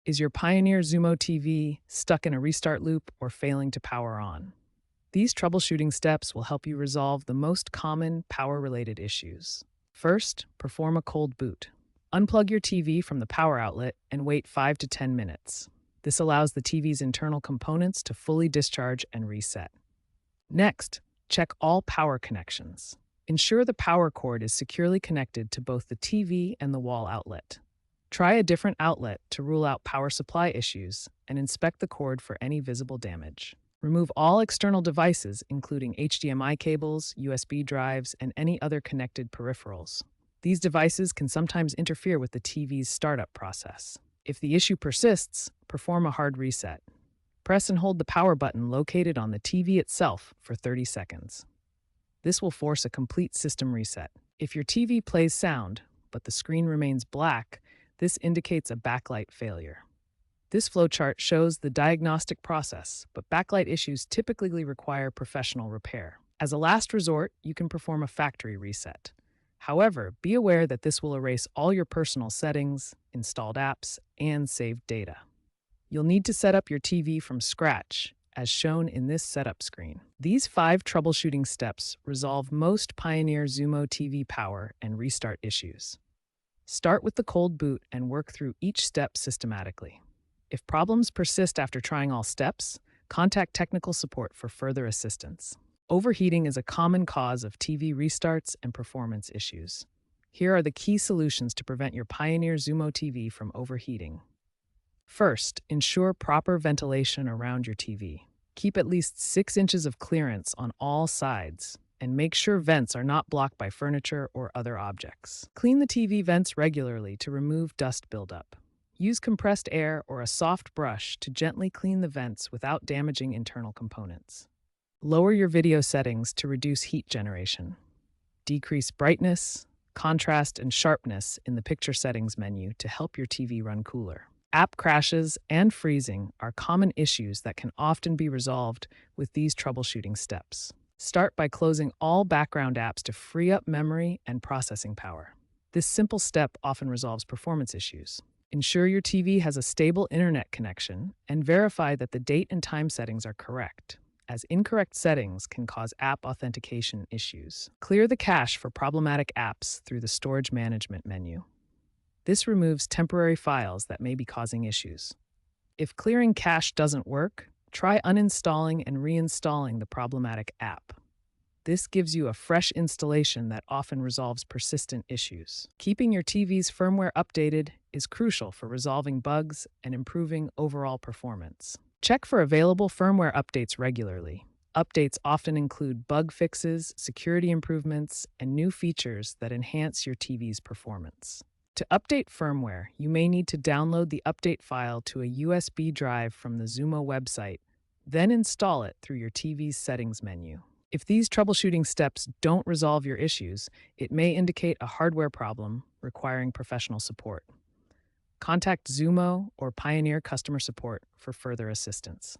Is your Pioneer Xumo TV stuck in a restart loop or failing to power on? These troubleshooting steps will help you resolve the most common power-related issues. First, perform a cold boot. Unplug your TV from the power outlet and wait 5 to 10 minutes. This allows the TV's internal components to fully discharge and reset. Next, check all power connections. Ensure the power cord is securely connected to both the TV and the wall outlet. Try a different outlet to rule out power supply issues and inspect the cord for any visible damage. Remove all external devices, including HDMI cables, USB drives, and any other connected peripherals. These devices can sometimes interfere with the TV's startup process. If the issue persists, perform a hard reset. Press and hold the power button located on the TV itself for 30 seconds. This will force a complete system reset. If your TV plays sound, but the screen remains black, this indicates a backlight failure. This flowchart shows the diagnostic process, but backlight issues typically require professional repair. As a last resort, you can perform a factory reset. However, be aware that this will erase all your personal settings, installed apps, and saved data. You'll need to set up your TV from scratch, as shown in this setup screen. These 5 troubleshooting steps resolve most Pioneer Xumo TV power and restart issues. Start with the cold boot and work through each step systematically. If problems persist after trying all steps, contact technical support for further assistance. Overheating is a common cause of TV restarts and performance issues. Here are the key solutions to prevent your Pioneer Xumo TV from overheating. First, ensure proper ventilation around your TV. Keep at least 6 inches of clearance on all sides, and make sure vents are not blocked by furniture or other objects. Clean the TV vents regularly to remove dust buildup. Use compressed air or a soft brush to gently clean the vents without damaging internal components. Lower your video settings to reduce heat generation. Decrease brightness, contrast, and sharpness in the picture settings menu to help your TV run cooler. App crashes and freezing are common issues that can often be resolved with these troubleshooting steps. Start by closing all background apps to free up memory and processing power. This simple step often resolves performance issues. Ensure your TV has a stable internet connection and verify that the date and time settings are correct, as incorrect settings can cause app authentication issues. Clear the cache for problematic apps through the Storage Management menu. This removes temporary files that may be causing issues. If clearing cache doesn't work, try uninstalling and reinstalling the problematic app. This gives you a fresh installation that often resolves persistent issues. Keeping your TV's firmware updated is crucial for resolving bugs and improving overall performance. Check for available firmware updates regularly. Updates often include bug fixes, security improvements, and new features that enhance your TV's performance. To update firmware, you may need to download the update file to a USB drive from the Xumo website, then install it through your TV's settings menu. If these troubleshooting steps don't resolve your issues, it may indicate a hardware problem requiring professional support. Contact Xumo or Pioneer customer support for further assistance.